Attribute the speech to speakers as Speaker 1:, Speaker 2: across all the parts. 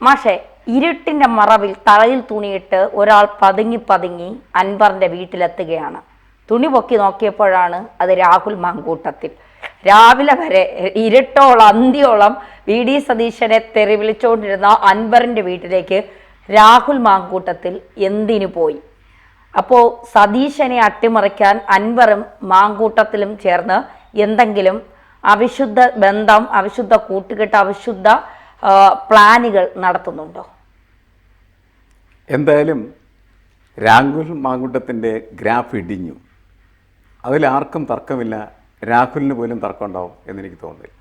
Speaker 1: മാഷെ, ഇരുട്ടിന്റെ മറവിൽ തലയിൽ തുണിയിട്ട് ഒരാൾ പതുങ്ങി പതുങ്ങി അൻവറിന്റെ വീട്ടിലെത്തുകയാണ്. തുണി പൊക്കി നോക്കിയപ്പോഴാണ് അത് രാഹുൽ മാങ്കൂട്ടത്തിൽ. രാവിലെ വരെ ഇരുട്ടോളം അന്തിയോളം വി.ഡി. സതീശനെ തെറി വിളിച്ചുകൊണ്ടിരുന്ന അൻവറിന്റെ വീട്ടിലേക്ക് രാഹുൽ മാങ്കൂട്ടത്തിൽ എന്തിനു പോയി? അപ്പോൾ സതീശനെ അട്ടിമറിക്കാൻ അൻവറും മാങ്കൂട്ടത്തിലും ചേർന്ന് എന്തെങ്കിലും അവിശുദ്ധ ബന്ധം, അവിശുദ്ധ കൂട്ടുകെട്ട്, അവിശുദ്ധ പ്ലാനുകൾ നടത്തുന്നുണ്ടോ?
Speaker 2: എന്തായാലും രാഹുൽ മാങ്കൂട്ടത്തിൻ്റെ ഗ്രാഫ് ഇടിഞ്ഞു. അതിലാർക്കും തർക്കമില്ല. രാഹുലിന് പോലും തർക്കമുണ്ടാവും എന്നെനിക്ക് തോന്നുന്നില്ല.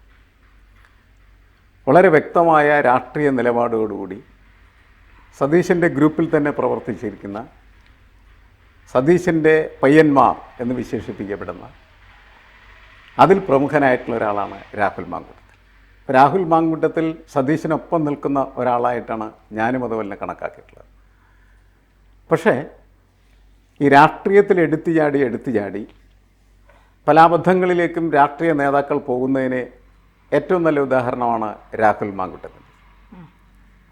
Speaker 2: വളരെ വ്യക്തമായ രാഷ്ട്രീയ നിലപാടോടുകൂടി സതീശൻ്റെ ഗ്രൂപ്പിൽ തന്നെ പ്രവർത്തിച്ചിരിക്കുന്ന, സതീശൻ്റെ പയ്യന്മാർ എന്ന് വിശേഷിപ്പിക്കപ്പെടുന്ന അതിൽ പ്രമുഖനായിട്ടുള്ള ഒരാളാണ് രാഹുൽ മാങ്കൂട്ടത്തിൽ. രാഹുൽ മാങ്കൂട്ടത്തിൽ സതീശനൊപ്പം നിൽക്കുന്ന ഒരാളായിട്ടാണ് ഞാനും അതുപോലെ കണക്കാക്കിയിട്ടുള്ളത്. പക്ഷേ ഈ രാഷ്ട്രീയത്തിൽ എടുത്തു ചാടി പല അബദ്ധങ്ങളിലേക്കും രാഷ്ട്രീയ നേതാക്കൾ പോകുന്നതിന് ഏറ്റവും നല്ല ഉദാഹരണമാണ് രാഹുൽ മാങ്കൂട്ടത്തിൽ.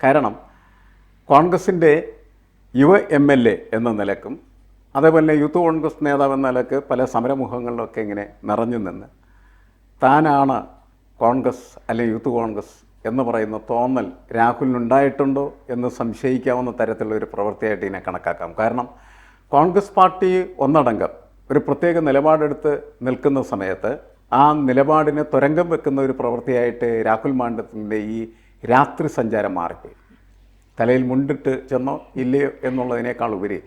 Speaker 2: കാരണം കോൺഗ്രസിൻ്റെ യുവ MLA എന്ന നിലക്കും അതേപോലെ യൂത്ത് കോൺഗ്രസ് നേതാവ് എന്ന നിലക്ക് പല സമരമുഖങ്ങളിലൊക്കെ ഇങ്ങനെ നിറഞ്ഞു നിന്ന് താനാണ് കോൺഗ്രസ് അല്ലെങ്കിൽ യൂത്ത് കോൺഗ്രസ് എന്ന് പറയുന്ന തോന്നൽ രാഹുലിനുണ്ടായിട്ടുണ്ടോ എന്ന് സംശയിക്കാവുന്ന തരത്തിലുള്ള ഒരു പ്രവൃത്തിയായിട്ട് ഇതിനെ കണക്കാക്കാം. കാരണം കോൺഗ്രസ് പാർട്ടി ഒന്നടങ്കം ഒരു പ്രത്യേക നിലപാടെടുത്ത് നിൽക്കുന്ന സമയത്ത് ആ നിലപാടിനെ തുരങ്കം വെക്കുന്ന ഒരു പ്രവൃത്തിയായിട്ട് രാഹുൽ മാങ്കൂട്ടത്തിൻ്റെ ഈ രാത്രി സഞ്ചാരം മാറിപ്പോയി. തലയിൽ മുണ്ടിട്ട് ചെന്നോ ഇല്ലയോ എന്നുള്ളതിനേക്കാൾ ഉപരി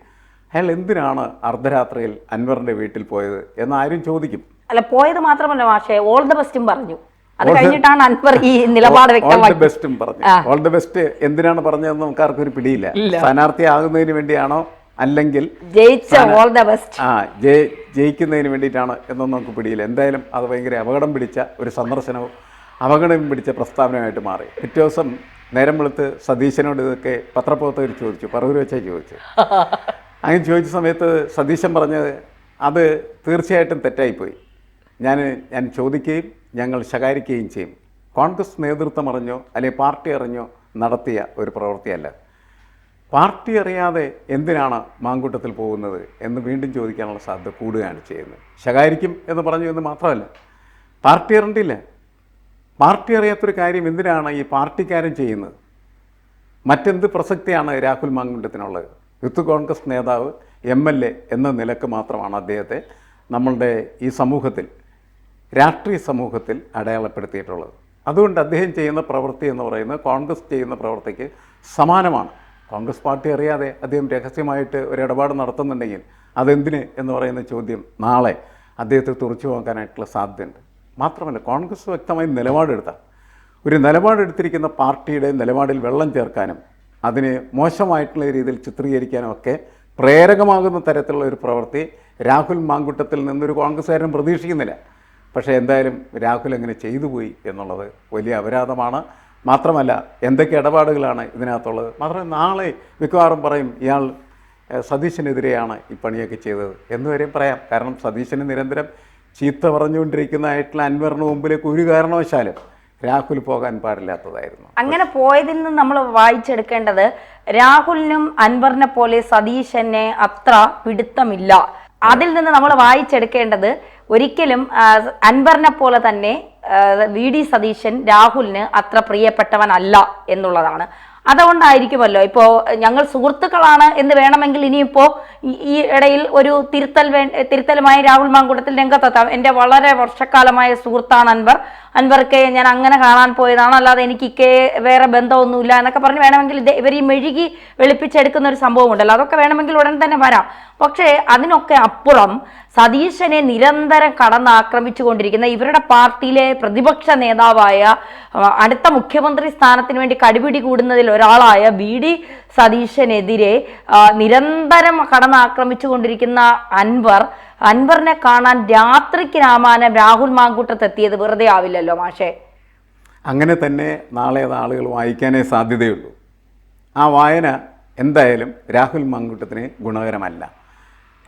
Speaker 2: അയാൾ എന്തിനാണ് അർദ്ധരാത്രിയിൽ അൻവറിൻ്റെ വീട്ടിൽ പോയത് എന്ന് ആരും ചോദിക്കും.
Speaker 1: അല്ല, പോയത് മാത്രമല്ല മാഷേ, ഓൾ ദ ബെസ്റ്റും പറഞ്ഞു. അത് കഴിഞ്ഞിട്ടാണ് അൻവർ ഈ നിലപാട്
Speaker 2: ഓൾ ദ ബെസ്റ്റും പറഞ്ഞു. ഓൾ ദ ബെസ്റ്റ് എന്തിനാണ് പറഞ്ഞതെന്ന് നമുക്ക് ആർക്കും ഒരു പിടിയില്ല. സ്ഥാനാർത്ഥി ആകുന്നതിന് വേണ്ടിയാണോ അല്ലെങ്കിൽ ജയിക്കുന്നതിന് വേണ്ടിയിട്ടാണ് എന്നൊന്നും നമുക്ക് പിടിയില്ല. എന്തായാലും അത് ഭയങ്കര അപകടം പിടിച്ച ഒരു സന്ദർശനവും അപകടം പിടിച്ച പ്രസ്താവനയായിട്ട് മാറി. പിറ്റേ ദിവസം നേരം വെളുത്ത് സതീശനോട് ഇതൊക്കെ പത്രപ്രവർത്തകർ ചോദിച്ചു, പറവൂർ വെച്ചാൽ ചോദിച്ചു. അങ്ങനെ ചോദിച്ച സമയത്ത് സതീശൻ പറഞ്ഞത് അത് തീർച്ചയായിട്ടും തെറ്റായിപ്പോയി. ഞാൻ ചോദിക്കുകയും ഞങ്ങൾ ശകാരിക്കുകയും ചെയ്യും. കോൺഗ്രസ് നേതൃത്വം അറിഞ്ഞോ അല്ലെങ്കിൽ പാർട്ടി അറിഞ്ഞോ നടത്തിയ ഒരു പ്രവൃത്തിയല്ല. പാർട്ടി അറിയാതെ എന്തിനാണ് മാങ്കൂട്ടത്തിൽ പോകുന്നത് എന്ന് വീണ്ടും ചോദിക്കാനുള്ള സാധ്യത കൂടുകയാണ് ചെയ്യുന്നത്. ശകാരിക്കും എന്ന് പറഞ്ഞു എന്ന് മാത്രമല്ല, പാർട്ടി അറിഞ്ഞില്ല. പാർട്ടി അറിയാത്തൊരു കാര്യം എന്തിനാണ് ഈ പാർട്ടിക്കാരൻ ചെയ്യുന്നത്? മറ്റെന്ത് പ്രസക്തിയാണ് രാഹുൽ മാങ്കൂട്ടത്തിനുള്ളത്? യൂത്ത് കോൺഗ്രസ് നേതാവ് MLA എന്ന നിലക്ക് മാത്രമാണ് അദ്ദേഹത്തെ നമ്മളുടെ ഈ സമൂഹത്തിൽ, രാഷ്ട്രീയ സമൂഹത്തിൽ അടയാളപ്പെടുത്തിയിട്ടുള്ളത്. അതുകൊണ്ട് അദ്ദേഹം ചെയ്യുന്ന പ്രവൃത്തി എന്ന് പറയുന്നത് കോൺഗ്രസ് ചെയ്യുന്ന പ്രവൃത്തിക്ക് സമാനമാണ്. കോൺഗ്രസ് പാർട്ടി അറിയാതെ അദ്ദേഹം രഹസ്യമായിട്ട് ഒരു ഇടപാട് നടത്തുന്നുണ്ടെങ്കിൽ അതെന്തിന് എന്ന് പറയുന്ന ചോദ്യം നാളെ അദ്ദേഹത്തെ തുറച്ചു നോക്കാനായിട്ടുള്ള സാധ്യതയുണ്ട്. മാത്രമല്ല, കോൺഗ്രസ് വ്യക്തമായി ഒരു നിലപാടെടുത്തിരിക്കുന്ന പാർട്ടിയുടെ നിലപാടിൽ വെള്ളം ചേർക്കാനും അതിനെ മോശമായിട്ടുള്ള രീതിയിൽ ചിത്രീകരിക്കാനും ഒക്കെ പ്രേരകമാകുന്ന തരത്തിലുള്ള ഒരു പ്രവൃത്തി രാഹുൽ മാങ്കൂട്ടത്തിൽ നിന്നൊരു കോൺഗ്രസ്സുകാരനും പ്രതീക്ഷിക്കുന്നില്ല. പക്ഷേ എന്തായാലും രാഹുൽ അങ്ങനെ ചെയ്തു പോയി എന്നുള്ളത് വലിയ അപരാധമാണ്. മാത്രമല്ല, എന്തൊക്കെ ഇടപാടുകളാണ് ഇതിനകത്തുള്ളത്. മാത്രമല്ല, നാളെ മിക്കവാറും പറയും ഇയാൾ സതീശനെതിരെയാണ് ഈ പണിയൊക്കെ ചെയ്തത് എന്നുവരെയും പറയാം. കാരണം സതീശന് നിരന്തരം ചീത്ത പറഞ്ഞുകൊണ്ടിരിക്കുന്നതായിട്ടുള്ള അൻവറിന് മുമ്പിലേക്ക് ഒരു കാരണവശാലും രാഹുൽ പോകാൻ പാടില്ലാത്തതായിരുന്നു.
Speaker 1: അങ്ങനെ പോയതിൽ നിന്ന് നമ്മൾ വായിച്ചെടുക്കേണ്ടത് രാഹുലിനും അൻവറിനെ പോലെ സതീശനെ അത്ര പിടുത്തമില്ല. അതിൽ നിന്ന് നമ്മൾ വായിച്ചെടുക്കേണ്ടത് ഒരിക്കലും അൻവറിനെ പോലെ തന്നെ വി.ഡി. സതീശൻ രാഹുലിന് അത്ര പ്രിയപ്പെട്ടവനല്ല എന്നുള്ളതാണ്. അതുകൊണ്ടായിരിക്കുമല്ലോ ഇപ്പോൾ ഞങ്ങൾ സുഹൃത്തുക്കളാണ് എന്ന് വേണമെങ്കിൽ ഇനിയിപ്പോൾ ഈ ഇടയിൽ ഒരു തിരുത്തലുമായി രാഹുൽ മാങ്കൂട്ടത്തിൽ രംഗത്തെത്താം. എൻ്റെ വളരെ വർഷക്കാലമായ സുഹൃത്താണ് അൻവർക്ക് ഞാൻ അങ്ങനെ കാണാൻ പോയതാണ്, അല്ലാതെ എനിക്ക് വേറെ ബന്ധമൊന്നുമില്ല എന്നൊക്കെ പറഞ്ഞ് വേണമെങ്കിൽ ഇവർ ഈ മെഴുകി വെളുപ്പിച്ചെടുക്കുന്ന ഒരു സംഭവം ഉണ്ടല്ലോ, അതൊക്കെ വേണമെങ്കിൽ ഉടൻ തന്നെ വരാം. പക്ഷേ അതിനൊക്കെ അപ്പുറം സതീശനെ നിരന്തരം കടന്നാക്രമിച്ചു കൊണ്ടിരിക്കുന്ന ഇവരുടെ പാർട്ടിയിലെ പ്രതിപക്ഷ നേതാവായ അടുത്ത മുഖ്യമന്ത്രി സ്ഥാനത്തിന് വേണ്ടി കടിപിടി കൂടുന്നതിൽ ഒരാളായ വി.ഡി. സതീശനെതിരെ നിരന്തരം കടന്നാക്രമിച്ചു കൊണ്ടിരിക്കുന്ന അൻവറിനെ കാണാൻ രാത്രിക്ക് രാമാനം രാഹുൽ മാങ്കൂട്ടത്തെത്തിയത് വെറുതെ ആവില്ലല്ലോ മാഷേ.
Speaker 2: അങ്ങനെ തന്നെ നാളെ അത് ആളുകൾ വായിക്കാനേ സാധ്യതയുള്ളൂ. ആ വായന എന്തായാലും രാഹുൽ മാങ്കൂട്ടത്തിന് ഗുണകരമല്ല.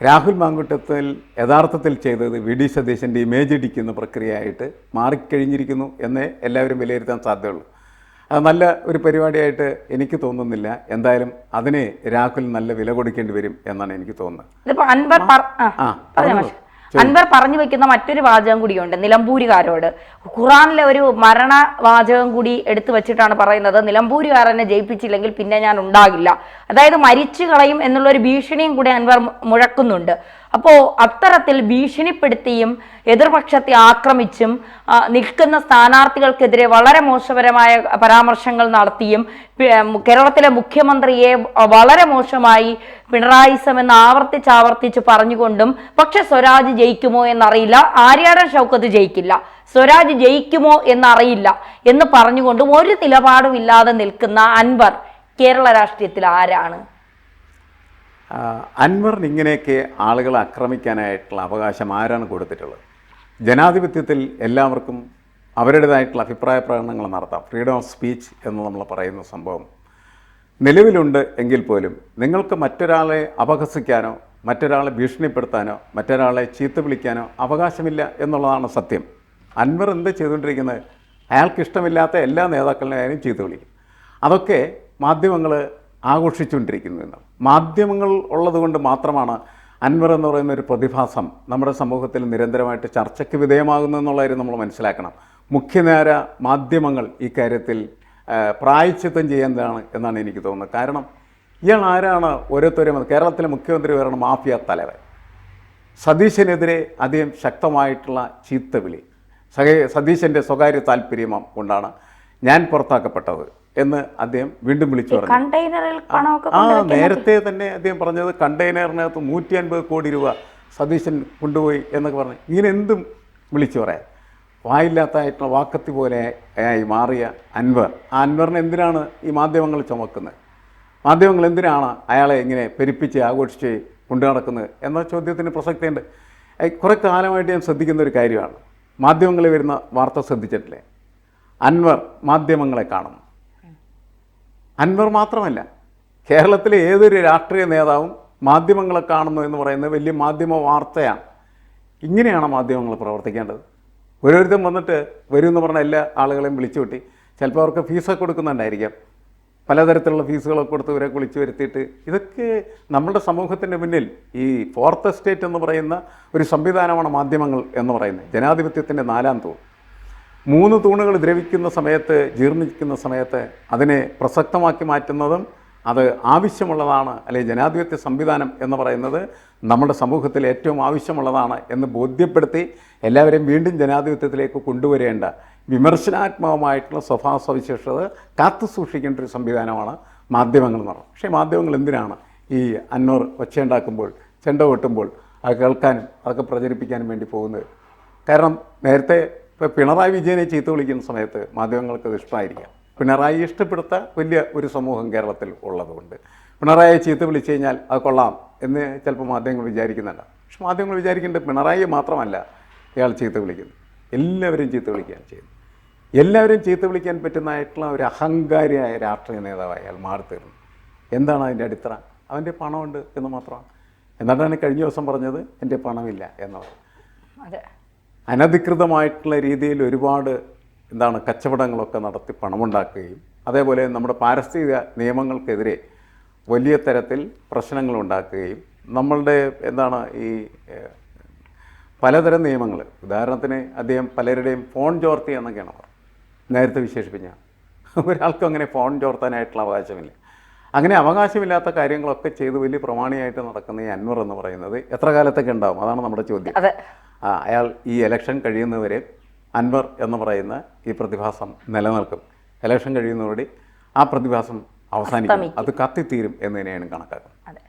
Speaker 2: രാഹുൽ മാങ്കൂട്ടത്തിൽ യഥാർത്ഥത്തിൽ ചെയ്തത് വി.ഡി. സതീശൻ്റെ ഇമേജ് ഇടിക്കുന്ന പ്രക്രിയയായിട്ട് മാറിക്കഴിഞ്ഞിരിക്കുന്നു എന്നേ എല്ലാവരും വിലയിരുത്താൻ സാധ്യതയുള്ളൂ. അത് നല്ല ഒരു പരിപാടിയായിട്ട് എനിക്ക് തോന്നുന്നില്ല. എന്തായാലും അതിന് രാഹുൽ നല്ല വില കൊടുക്കേണ്ടി വരും എന്നാണ് എനിക്ക് തോന്നുന്നത്.
Speaker 1: ഇതിപ്പോ അൻവർ പറഞ്ഞു വെക്കുന്ന മറ്റൊരു വാചകം കൂടിയുണ്ട് നിലമ്പൂരുകാരോട്. ഖുറാനിലെ ഒരു മരണ വാചകം കൂടി എടുത്തു വെച്ചിട്ടാണ് പറയുന്നത്, നിലമ്പൂരുകാരനെ ജയിപ്പിച്ചില്ലെങ്കിൽ പിന്നെ ഞാൻ ഉണ്ടാകില്ല. അതായത് മരിച്ചു കളയും എന്നുള്ള ഒരു ഭീഷണിയും കൂടി അൻവർ മുഴക്കുന്നുണ്ട്. അപ്പോൾ അത്തരത്തിൽ ഭീഷണിപ്പെടുത്തിയും എതിർപക്ഷത്തെ ആക്രമിച്ചും നിൽക്കുന്ന സ്ഥാനാർത്ഥികൾക്കെതിരെ വളരെ മോശപരമായ പരാമർശങ്ങൾ നടത്തിയും കേരളത്തിലെ മുഖ്യമന്ത്രിയെ വളരെ മോശമായി പിണറായിസം എന്ന് ആവർത്തിച്ച് പറഞ്ഞുകൊണ്ടും, പക്ഷെ സ്വരാജ് ജയിക്കുമോ എന്നറിയില്ല, ആര്യാടൻ ഷൗക്കത്ത് ജയിക്കില്ല, സ്വരാജ് ജയിക്കുമോ എന്നറിയില്ല എന്ന് പറഞ്ഞുകൊണ്ടും ഒരു നിലപാടും ഇല്ലാതെ നിൽക്കുന്ന അൻവർ കേരള രാഷ്ട്രീയത്തിൽ ആരാണ്?
Speaker 2: അൻവറിന് ഇങ്ങനെയൊക്കെ ആളുകളെ ആക്രമിക്കാനായിട്ടുള്ള അവകാശം ആരാണ് കൊടുത്തിട്ടുള്ളത്? ജനാധിപത്യത്തിൽ എല്ലാവർക്കും അവരുടേതായിട്ടുള്ള അഭിപ്രായ പ്രകടനങ്ങൾ നടത്താം. ഫ്രീഡം ഓഫ് സ്പീച്ച് എന്ന് നമ്മൾ പറയുന്ന സംഭവം നിലവിലുണ്ട് എങ്കിൽ പോലും നിങ്ങൾക്ക് മറ്റൊരാളെ അപഹസിക്കാനോ മറ്റൊരാളെ ഭീഷണിപ്പെടുത്താനോ മറ്റൊരാളെ ചീത്ത വിളിക്കാനോ അവകാശമില്ല എന്നുള്ളതാണ് സത്യം. അൻവർ എന്ത് ചെയ്തുകൊണ്ടിരിക്കുന്നത്? അയാൾക്ക് ഇഷ്ടമില്ലാത്ത എല്ലാ നേതാക്കളെയും ചീത്ത വിളിക്കും. അതൊക്കെ മാധ്യമങ്ങൾ ആഘോഷിച്ചുകൊണ്ടിരിക്കുന്നു എന്നാണ്. മാധ്യമങ്ങൾ ഉള്ളതുകൊണ്ട് മാത്രമാണ് അൻവർ എന്ന് പറയുന്ന ഒരു പ്രതിഭാസം നമ്മുടെ സമൂഹത്തിൽ നിരന്തരമായിട്ട് ചർച്ചയ്ക്ക് വിധേയമാകുന്നു എന്നുള്ള കാര്യം നമ്മൾ മനസ്സിലാക്കണം. മുഖ്യധാര മാധ്യമങ്ങൾ ഈ കാര്യത്തിൽ പ്രായശ്ചിത്തം ചെയ്യേണ്ടതാണ് എന്നാണ് എനിക്ക് തോന്നുന്നത്. കാരണം ഇയാൾ ആരാണ്? ഓരോരുത്തരും കേരളത്തിലെ മുഖ്യമന്ത്രി പറയുന്ന മാഫിയ തലവൻ. സതീശനെതിരെ അധികം ശക്തമായിട്ടുള്ള ചീത്തവിളി, സതീശൻ്റെ സ്വകാര്യ താല്പര്യം കൊണ്ടാണ് ഞാൻ പുറത്താക്കപ്പെട്ടത് എന്ന് അദ്ദേഹം വീണ്ടും വിളിച്ചു പറഞ്ഞു. നേരത്തെ തന്നെ അദ്ദേഹം പറഞ്ഞത് കണ്ടെയ്നറിനകത്ത് 150 കോടി രൂപ സതീശൻ കൊണ്ടുപോയി എന്നൊക്കെ പറഞ്ഞു. ഇങ്ങനെ എന്തും വിളിച്ചു പറയാം. വായില്ലാത്തതായിട്ടുള്ള വാക്കത്തി പോലെ ആയി മാറിയ അൻവർ, ആ അൻവറിനെ എന്തിനാണ് ഈ മാധ്യമങ്ങൾ ചുമക്കുന്നത്? മാധ്യമങ്ങൾ എന്തിനാണ് അയാളെ ഇങ്ങനെ പെരുപ്പിച്ച് ആഘോഷിച്ച് കൊണ്ടു നടക്കുന്നത് എന്ന ചോദ്യത്തിന് പ്രസക്തിയുണ്ട്. കുറേ കാലമായിട്ട് ഞാൻ ശ്രദ്ധിക്കുന്ന ഒരു കാര്യമാണ്, മാധ്യമങ്ങളിൽ വരുന്ന വാർത്ത ശ്രദ്ധിച്ചിട്ടില്ലേ? അൻവർ മാധ്യമങ്ങളെ കാണുന്നു. അൻവർ മാത്രമല്ല, കേരളത്തിലെ ഏതൊരു രാഷ്ട്രീയ നേതാവും മാധ്യമങ്ങളെ കാണുന്നു എന്ന് പറയുന്നത് വലിയ മാധ്യമ വാർത്തയാണ്. ഇങ്ങനെയാണ് മാധ്യമങ്ങൾ പ്രവർത്തിക്കേണ്ടത്. ഓരോരുത്തരും വന്നിട്ട് വരുമെന്ന് പറഞ്ഞ എല്ലാ ആളുകളെയും വിളിച്ചു കൂട്ടി, ചിലപ്പോൾ അവർക്ക് ഫീസൊക്കെ കൊടുക്കുന്നുണ്ടായിരിക്കാം, പലതരത്തിലുള്ള ഫീസുകളൊക്കെ കൊടുത്ത് ഇവരെ വിളിച്ചു വരുത്തിയിട്ട്, ഇതൊക്കെ നമ്മുടെ സമൂഹത്തിൻ്റെ മുന്നിൽ ഈ ഫോർത്ത് എസ്റ്റേറ്റ് എന്ന് പറയുന്ന ഒരു സംവിധാനമാണ് മാധ്യമങ്ങൾ എന്ന് പറയുന്നത്. ജനാധിപത്യത്തിൻ്റെ 4ാം തൂൺ. 3 തൂണുകൾ ദ്രവിക്കുന്ന സമയത്ത്, ജീർണിക്കുന്ന സമയത്ത് അതിനെ പ്രസക്തമാക്കി മാറ്റുന്നതും അത് ആവശ്യമുള്ളതാണ്. അല്ലെങ്കിൽ ജനാധിപത്യ സംവിധാനം എന്ന് പറയുന്നത് നമ്മുടെ സമൂഹത്തിൽ ഏറ്റവും ആവശ്യമുള്ളതാണ് എന്ന് ബോധ്യപ്പെടുത്തി എല്ലാവരെയും വീണ്ടും ജനാധിപത്യത്തിലേക്ക് കൊണ്ടുവരേണ്ട വിമർശനാത്മകമായിട്ടുള്ള സ്വഭാവ സവിശേഷത കാത്തു സൂക്ഷിക്കേണ്ട ഒരു സംവിധാനമാണ് മാധ്യമങ്ങൾ എന്ന് പറയുന്നത്. പക്ഷേ മാധ്യമങ്ങൾ എന്തിനാണ് ഈ അൻവർ ഒച്ചയുണ്ടാക്കുമ്പോൾ, ചെണ്ട കൊട്ടുമ്പോൾ അത് കേൾക്കാനും അതൊക്കെ പ്രചരിപ്പിക്കാനും വേണ്ടി പോകുന്നത്? കാരണം നേരത്തെ ഇപ്പോൾ പിണറായി വിജയനെ ചീത്ത വിളിക്കുന്ന സമയത്ത് മാധ്യമങ്ങൾക്ക് അത് ഇഷ്ടമായിരിക്കാം. പിണറായി ഇഷ്ടപ്പെടുത്ത വലിയ ഒരു സമൂഹം കേരളത്തിൽ ഉള്ളതുകൊണ്ട് പിണറായിയെ ചീത്ത വിളിച്ചു കഴിഞ്ഞാൽ അത് കൊള്ളാം എന്ന് ചിലപ്പോൾ മാധ്യമങ്ങൾ വിചാരിക്കുന്നുണ്ട്. പക്ഷെ മാധ്യമങ്ങൾ വിചാരിക്കേണ്ടത് പിണറായിയെ മാത്രമല്ല ഇയാൾ ചീത്ത വിളിക്കുന്നത്, എല്ലാവരും ചീത്ത വിളിക്കുകയാണ് ചെയ്യുന്നത്. എല്ലാവരും ചീത്ത വിളിക്കാൻ പറ്റുന്നതായിട്ടുള്ള ഒരു അഹങ്കാരിയായ രാഷ്ട്രീയ നേതാവായി അയാൾ മാറിത്തീർന്നു. എന്താണ് അതിൻ്റെ അടിത്തറ? അവൻ്റെ പണമുണ്ട് എന്ന് മാത്രമാണ്. എന്നിട്ടാണ് കഴിഞ്ഞ ദിവസം പറഞ്ഞത് എൻ്റെ പണമില്ല എന്നത്. അനധികൃതമായിട്ടുള്ള രീതിയിൽ ഒരുപാട് കച്ചവടങ്ങളൊക്കെ നടത്തി പണമുണ്ടാക്കുകയും അതേപോലെ നമ്മുടെ പാരിസ്ഥിതിക നിയമങ്ങൾക്കെതിരെ വലിയ തരത്തിൽ പ്രശ്നങ്ങളുണ്ടാക്കുകയും നമ്മളുടെ ഈ പലതരം നിയമങ്ങൾ, ഉദാഹരണത്തിന് അദ്ദേഹം പലരുടെയും ഫോൺ ചോർത്തി എന്നൊക്കെയാണ് നേരത്തെ വിശേഷിപ്പിച്ച. ഒരാൾക്കും അങ്ങനെ ഫോൺ ചോർത്താനായിട്ടുള്ള അവകാശമില്ല. അങ്ങനെ അവകാശമില്ലാത്ത കാര്യങ്ങളൊക്കെ ചെയ്ത് വലിയ പ്രമാണിയായിട്ട് നടക്കുന്ന ഈ അൻവർ എന്ന് പറയുന്നത് എത്ര കാലത്തൊക്കെ ഉണ്ടാവും? അതാണ് നമ്മുടെ ചോദ്യം. അയാൾ ഈ ഇലക്ഷൻ കഴിയുന്നവരെ അൻവർ എന്ന് പറയുന്ന ഈ പ്രതിഭാസം നിലനിൽക്കും. ഇലക്ഷൻ കഴിയുന്നതോടെ ആ പ്രതിഭാസം അവസാനിക്കും, അത് കത്തിത്തീരും എന്ന് തന്നെയാണ് കണക്കാക്കുന്നത്.